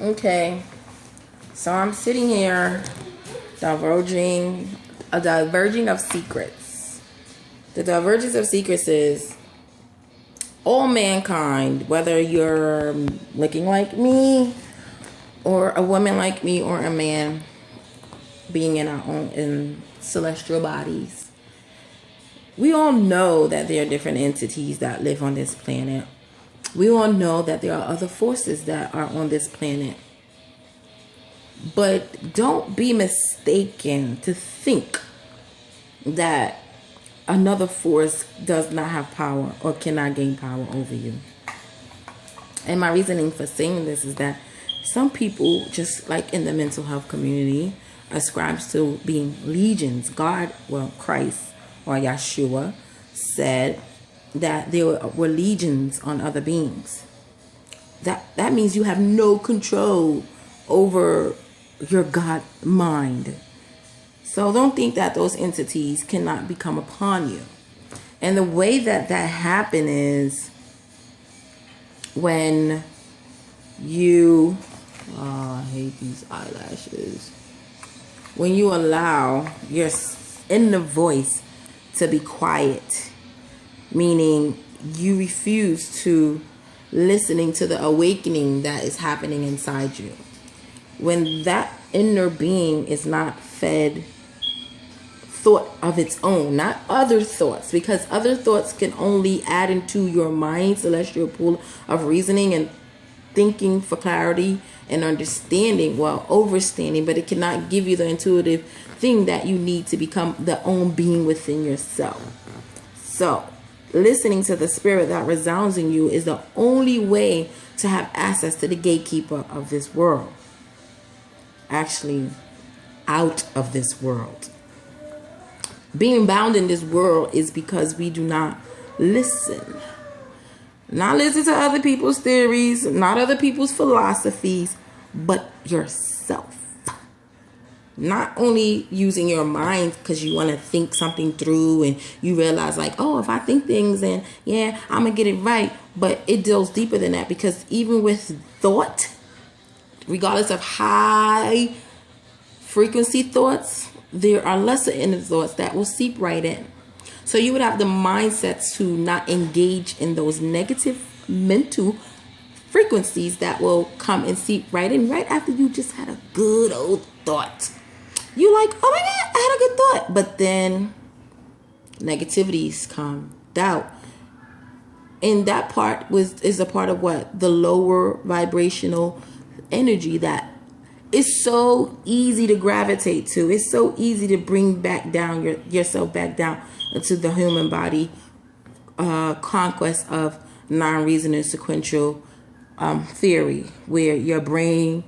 Okay, so I'm sitting here diverging of secrets. The divergence of secrets is all mankind, whether you're looking like me or a woman like me or a man, being in our own in celestial bodies, we all know that there are different entities that live on this planet. We all know that there are other forces that are on this planet. But don't be mistaken to think that another force does not have power or cannot gain power over you. And my reasoning for saying this is that some people, just like in the mental health community, ascribes to being legions. Christ or Yeshua said that there were legions on other beings. That means you have no control over your God mind. So don't think that those entities cannot become upon you. And the way that happens is when you I hate these eyelashes. When you allow your inner voice to be quiet, meaning you refuse to listening to the awakening that is happening inside you. When that inner being is not fed thought of its own, not other thoughts, because other thoughts can only add into your mind celestial pool of reasoning and thinking for clarity and understanding, overstanding, but it cannot give you the intuitive thing that you need to become the own being within yourself. So listening to the spirit that resounds in you is the only way to have access to the gatekeeper of this world. Actually, out of this world. Being bound in this world is because we do not listen. Not listen to other people's theories, not other people's philosophies, but yourself. Not only using your mind because you want to think something through and you realize like, oh, if I think things and yeah, I'm going to get it right. But it deals deeper than that, because even with thought, regardless of high frequency thoughts, there are lesser inner thoughts that will seep right in. So you would have the mindset to not engage in those negative mental frequencies that will come and seep right in right after you just had a good old thought. You're like, oh my God, I had a good thought. But then negativities come, doubt. And that part is a part of what? The lower vibrational energy that is so easy to gravitate to. It's so easy to bring back down yourself back down into the human body conquest of non-reasoning sequential theory, where your brain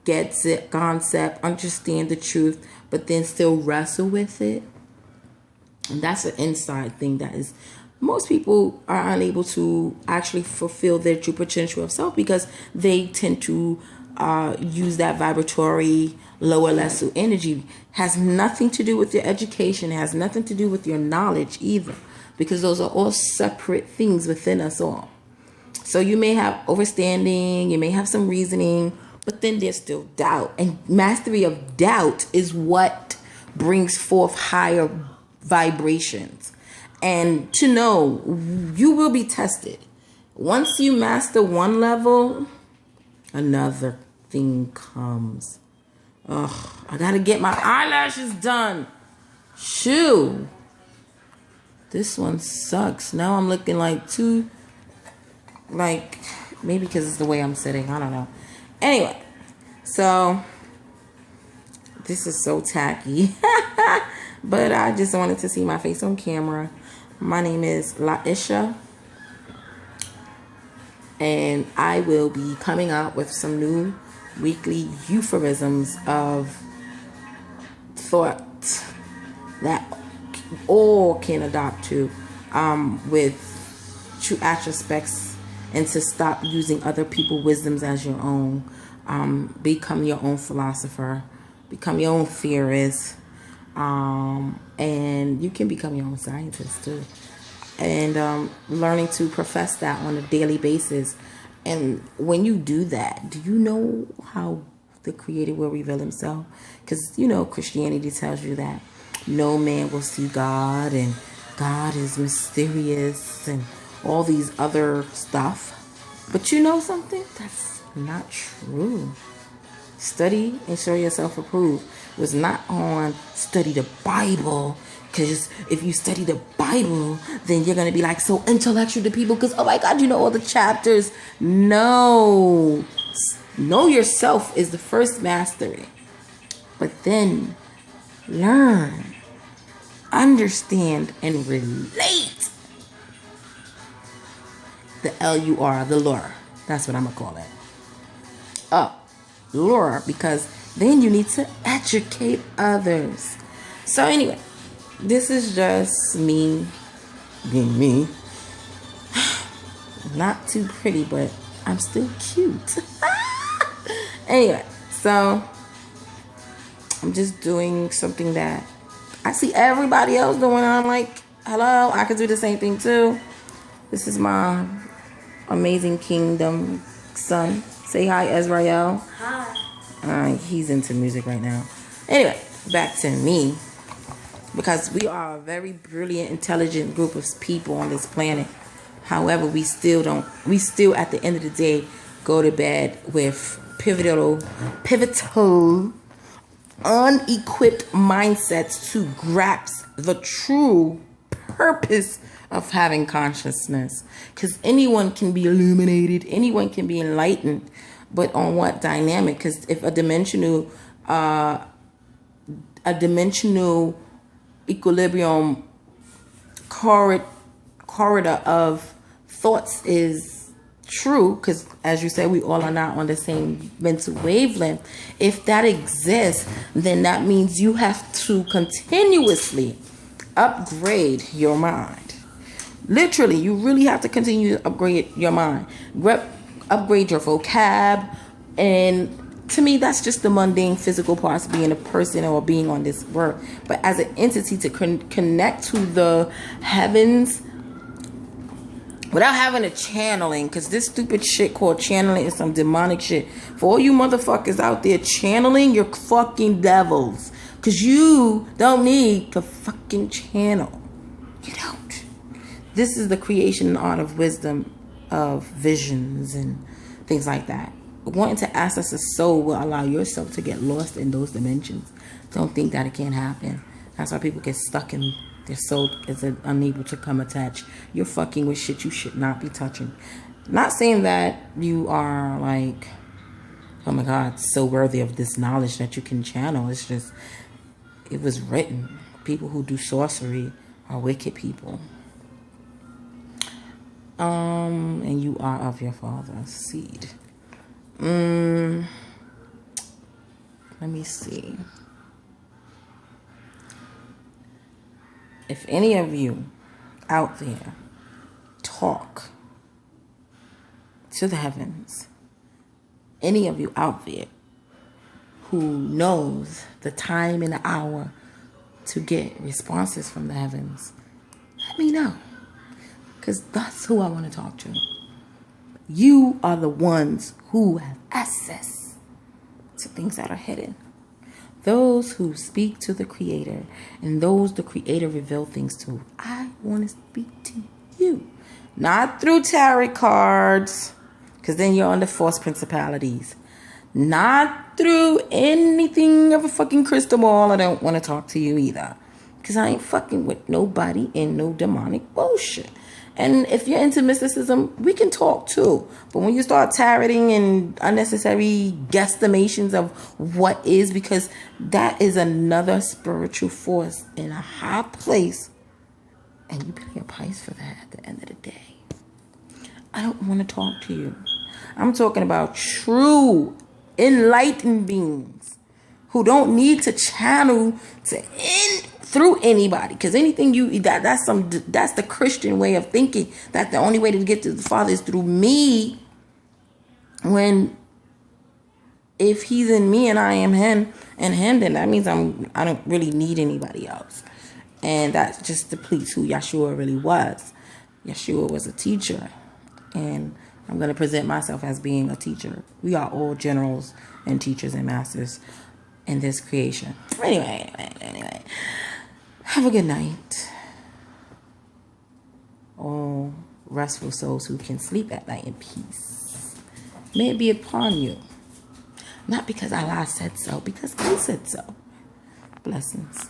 gets it, concept, understand the truth, but then still wrestle with it. And that's an inside thing that is, most people are unable to actually fulfill their true potential of self because they tend to use that vibratory lower lesser energy. Has nothing to do with your education, has nothing to do with your knowledge either, because those are all separate things within us all. So you may have overstanding, you may have some reasoning, but then there's still doubt. And mastery of doubt is what brings forth higher vibrations. And to know, you will be tested. Once you master one level, another thing comes. Ugh, I gotta get my eyelashes done. Shoo. This one sucks. Now I'm looking like maybe because it's the way I'm sitting. I don't know. Anyway, so this is so tacky. But I just wanted to see my face on camera. My name is Laisha. And I will be coming out with some new weekly euphemisms of thought that all can adopt to with true aspects, and to stop using other people's wisdoms as your own. Become your own philosopher, become your own theorist, and you can become your own scientist too. And learning to profess that on a daily basis And when you do that, do you know how the Creator will reveal himself? Because, Christianity tells you that no man will see God, and God is mysterious, and all these other stuff. But you know something? That's not true. Study and show yourself approved was not on study the Bible. Because if you study the Bible, then you're going to be like so intellectual to people because, oh my God, you know all the chapters. No. Know yourself is the first mastery. But then learn, understand, and relate. The L-U-R, the lure. That's what I'm going to call it. Lure, because then you need to educate others. So anyway, this is just me being me. Not too pretty, but I'm still cute. Anyway, so I'm just doing something that I see everybody else doing. I'm like, hello, I could do the same thing too. This is my amazing kingdom son. Say hi, Ezrael. Hi. He's into music right now. Anyway, back to me. Because we are a very brilliant, intelligent group of people on this planet. However, we still at the end of the day go to bed with pivotal, unequipped mindsets to grasp the true purpose of having consciousness. Because anyone can be illuminated, anyone can be enlightened, but on what dynamic? Because if a dimensional equilibrium corridor of thoughts is true, because as you said, we all are not on the same mental wavelength. If that exists, then that means you have to continuously upgrade your mind. Literally, you really have to continue to upgrade your mind, upgrade your vocab. And to me, that's just the mundane physical parts, being a person or being on this earth. But as an entity, to connect to the heavens without having a channeling, because this stupid shit called channeling is some demonic shit. For all you motherfuckers out there channeling, you're fucking devils. Because you don't need to fucking channel. You don't. This is the creation and art of wisdom, of visions and things like that. Wanting to access a soul will allow yourself to get lost in those dimensions. Don't think that it can't happen. That's why people get stuck in their soul is unable to come attached. You're fucking with shit you should not be touching. Not saying that you are like, oh my God, so worthy of this knowledge that you can channel. It's just, it was written. People who do sorcery are wicked people. And you are of your father's seed. Let me see. If any of you out there talk to the heavens, any of you out there who knows the time and the hour to get responses from the heavens, let me know. Because that's who I want to talk to. You are the ones who have access to things that are hidden. Those who speak to the Creator and those the Creator revealed things to. I want to speak to you. Not through tarot cards, because then you're under false principalities. Not through anything of a fucking crystal ball. I don't want to talk to you either. Because I ain't fucking with nobody in no demonic bullshit. And if you're into mysticism, we can talk too. But when you start taroting and unnecessary guesstimations of what is, because that is another spiritual force in a high place. And you pay a price for that at the end of the day. I don't want to talk to you. I'm talking about true enlightened beings who don't need to channel through anybody, because anything that's the Christian way of thinking, that the only way to get to the Father is through me, when if he's in me and I am him, then that means I don't really need anybody else. And that just depletes who Yeshua really was. Yeshua was a teacher, and I'm going to present myself as being a teacher. We are all generals and teachers and masters in this creation. Anyway. Have a good night. All restful souls who can sleep at night in peace. May it be upon you. Not because Allah said so, because I said so. Blessings.